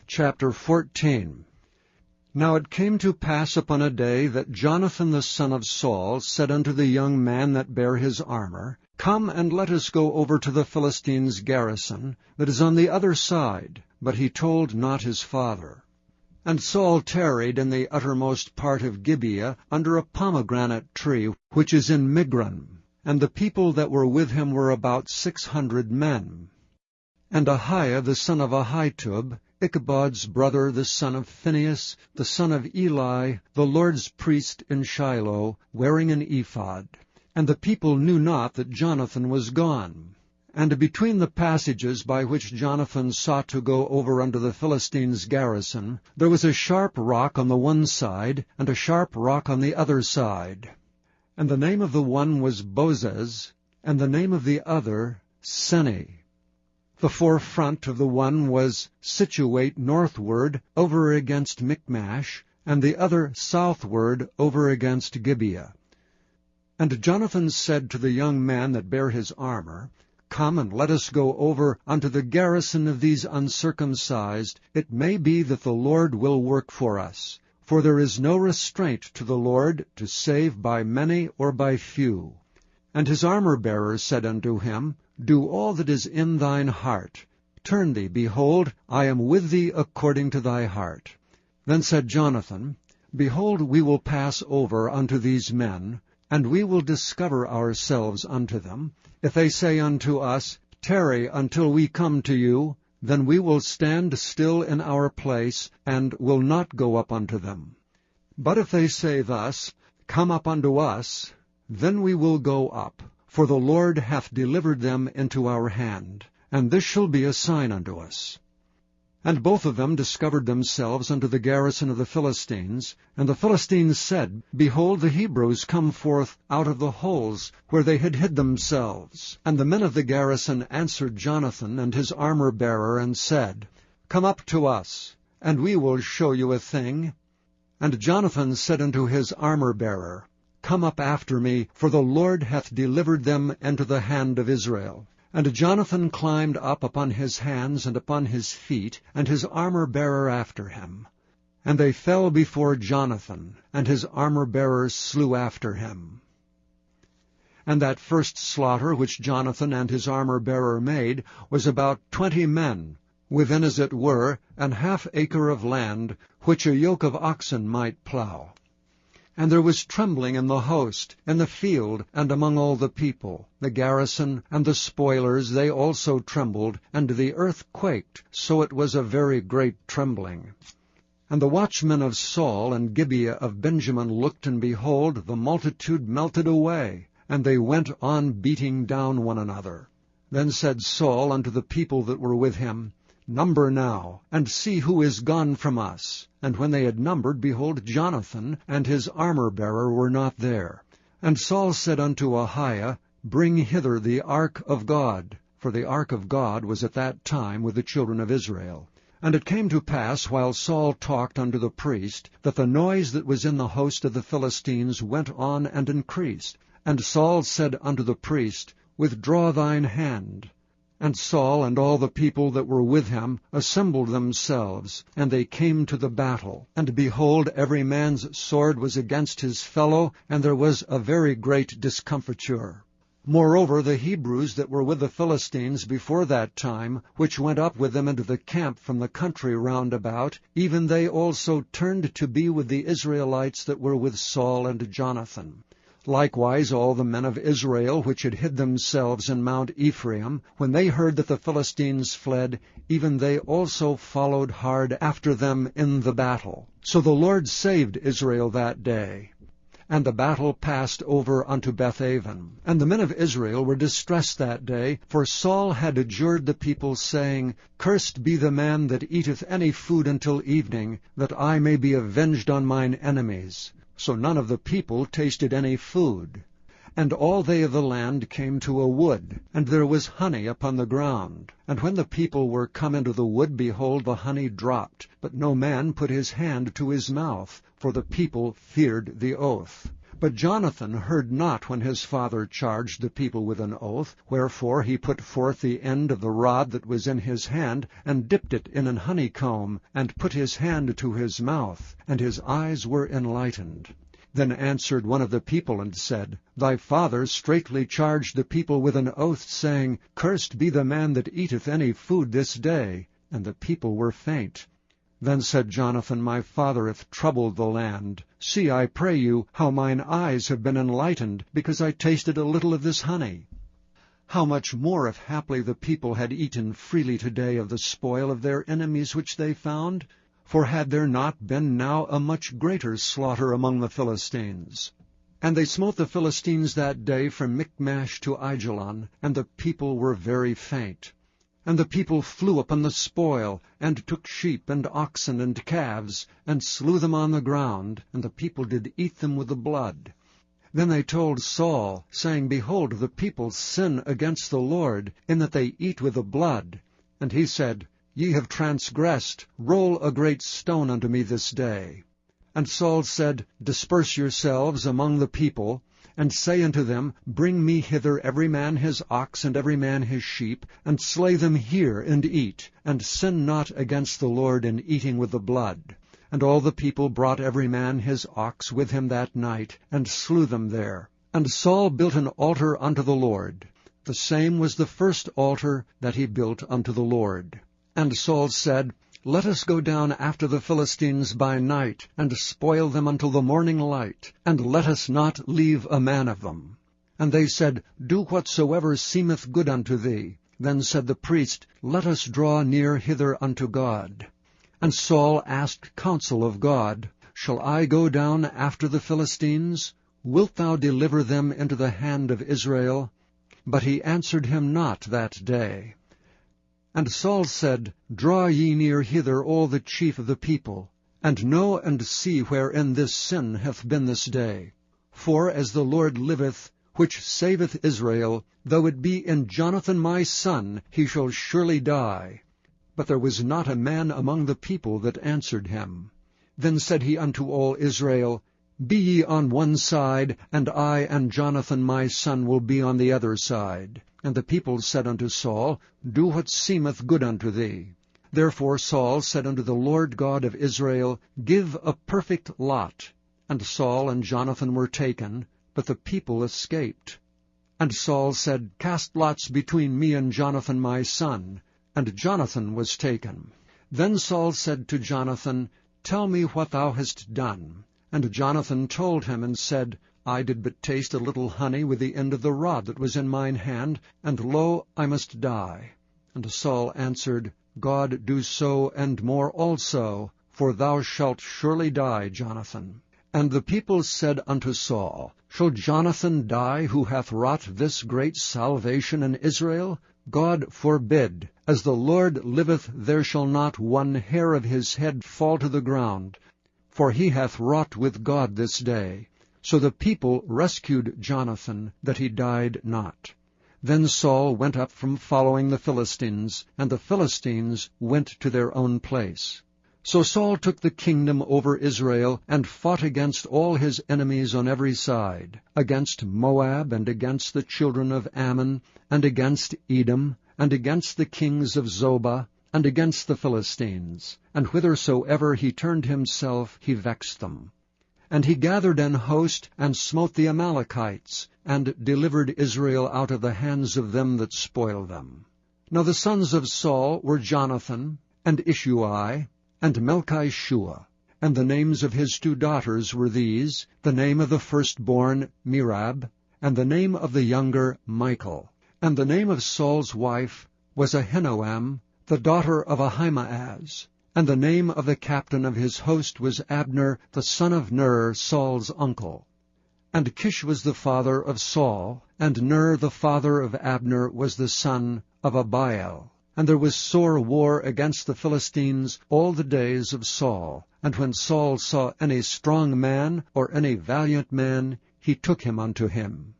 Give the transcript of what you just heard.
Chapter 14. Now it came to pass upon a day that Jonathan the son of Saul said unto the young man that bare his armor, Come, and let us go over to the Philistines' garrison, that is on the other side. But he told not his father. And Saul tarried in the uttermost part of Gibeah under a pomegranate tree, which is in Migron. And the people that were with him were about 600 men. And Ahiah the son of Ahitub, Ichabod's brother, the son of Phinehas, the son of Eli, the Lord's priest in Shiloh, wearing an ephod. And the people knew not that Jonathan was gone. And between the passages by which Jonathan sought to go over unto the Philistines' garrison, there was a sharp rock on the one side, and a sharp rock on the other side. And the name of the one was Bozez, and the name of the other Seni. The forefront of the one was situate northward over against Michmash, and the other southward over against Gibeah. And Jonathan said to the young man that bare his armor, Come, and let us go over unto the garrison of these uncircumcised. It may be that the Lord will work for us. For there is no restraint to the Lord to save by many or by few. And his armor-bearer said unto him, Do all that is in thine heart. Turn thee, behold, I am with thee according to thy heart. Then said Jonathan, Behold, we will pass over unto these men, and we will discover ourselves unto them. If they say unto us, Tarry until we come to you, then we will stand still in our place, and will not go up unto them. But if they say thus, Come up unto us, then we will go up, for the Lord hath delivered them into our hand, and this shall be a sign unto us. And both of them discovered themselves unto the garrison of the Philistines. And the Philistines said, Behold, the Hebrews come forth out of the holes where they had hid themselves. And the men of the garrison answered Jonathan and his armor-bearer, and said, Come up to us, and we will show you a thing. And Jonathan said unto his armor-bearer, Come up after me, for the Lord hath delivered them into the hand of Israel. And Jonathan climbed up upon his hands and upon his feet, and his armor-bearer after him. And they fell before Jonathan, and his armor-bearer slew after him. And that first slaughter which Jonathan and his armor-bearer made was about 20 men, within as it were an half acre of land, which a yoke of oxen might plow. And there was trembling in the host, in the field, and among all the people. The garrison and the spoilers, they also trembled, and the earth quaked, so it was a very great trembling. And the watchmen of Saul and Gibeah of Benjamin looked, and behold, the multitude melted away, and they went on beating down one another. Then said Saul unto the people that were with him, Number now, and see who is gone from us. And when they had numbered, behold, Jonathan and his armor-bearer were not there. And Saul said unto Ahiah, Bring hither the ark of God. For the ark of God was at that time with the children of Israel. And it came to pass, while Saul talked unto the priest, that the noise that was in the host of the Philistines went on and increased. And Saul said unto the priest, Withdraw thine hand. And Saul and all the people that were with him assembled themselves, and they came to the battle. And behold, every man's sword was against his fellow, and there was a very great discomfiture. Moreover, the Hebrews that were with the Philistines before that time, which went up with them into the camp from the country round about, even they also turned to be with the Israelites that were with Saul and Jonathan. Likewise all the men of Israel which had hid themselves in Mount Ephraim, when they heard that the Philistines fled, even they also followed hard after them in the battle. So the Lord saved Israel that day. And the battle passed over unto Bethaven. And the men of Israel were distressed that day, for Saul had adjured the people, saying, Cursed be the man that eateth any food until evening, that I may be avenged on mine enemies. So none of the people tasted any food. And all they of the land came to a wood, and there was honey upon the ground. And when the people were come into the wood, behold, the honey dropped, but no man put his hand to his mouth, for the people feared the oath. But Jonathan heard not when his father charged the people with an oath, wherefore he put forth the end of the rod that was in his hand, and dipped it in an honeycomb, and put his hand to his mouth, and his eyes were enlightened. Then answered one of the people, and said, Thy father straitly charged the people with an oath, saying, Cursed be the man that eateth any food this day. And the people were faint. Then said Jonathan, My father hath troubled the land. See, I pray you, how mine eyes have been enlightened, because I tasted a little of this honey. How much more if haply the people had eaten freely today of the spoil of their enemies which they found? For had there not been now a much greater slaughter among the Philistines? And they smote the Philistines that day from Michmash to Aijalon, and the people were very faint. And the people flew upon the spoil, and took sheep and oxen and calves, and slew them on the ground, and the people did eat them with the blood. Then they told Saul, saying, Behold, the people sin against the Lord, in that they eat with the blood. And he said, Ye have transgressed, roll a great stone unto me this day. And Saul said, Disperse yourselves among the people, and say unto them, Bring me hither every man his ox and every man his sheep, and slay them here and eat, and sin not against the Lord in eating with the blood. And all the people brought every man his ox with him that night, and slew them there. And Saul built an altar unto the Lord. The same was the first altar that he built unto the Lord. And Saul said, Let us go down after the Philistines by night, and spoil them until the morning light, and let us not leave a man of them. And they said, Do whatsoever seemeth good unto thee. Then said the priest, Let us draw near hither unto God. And Saul asked counsel of God, Shall I go down after the Philistines? Wilt thou deliver them into the hand of Israel? But he answered him not that day. And Saul said, Draw ye near hither all the chief of the people, and know and see wherein this sin hath been this day. For as the Lord liveth, which saveth Israel, though it be in Jonathan my son, he shall surely die. But there was not a man among the people that answered him. Then said he unto all Israel, Be ye on one side, and I and Jonathan my son will be on the other side. And the people said unto Saul, Do what seemeth good unto thee. Therefore Saul said unto the Lord God of Israel, Give a perfect lot. And Saul and Jonathan were taken, but the people escaped. And Saul said, Cast lots between me and Jonathan my son. And Jonathan was taken. Then Saul said to Jonathan, Tell me what thou hast done. And Jonathan told him, and said, I did but taste a little honey with the end of the rod that was in mine hand, and lo, I must die. And Saul answered, God do so and more also, for thou shalt surely die, Jonathan. And the people said unto Saul, Shall Jonathan die, who hath wrought this great salvation in Israel? God forbid. As the Lord liveth, there shall not one hair of his head fall to the ground. For he hath wrought with God this day. So the people rescued Jonathan, that he died not. Then Saul went up from following the Philistines, and the Philistines went to their own place. So Saul took the kingdom over Israel, and fought against all his enemies on every side, against Moab, and against the children of Ammon, and against Edom, and against the kings of Zobah, and against the Philistines. And whithersoever he turned himself, he vexed them. And he gathered an host, and smote the Amalekites, and delivered Israel out of the hands of them that spoiled them. Now the sons of Saul were Jonathan, and Ishuai, and Melchishua. And the names of his 2 daughters were these, the name of the firstborn Merab, and the name of the younger Michal. And the name of Saul's wife was Ahinoam, the daughter of Ahimaaz. And the name of the captain of his host was Abner, the son of Ner, Saul's uncle. And Kish was the father of Saul, and Ner the father of Abner was the son of Abiel. And there was sore war against the Philistines all the days of Saul. And when Saul saw any strong man or any valiant man, he took him unto him.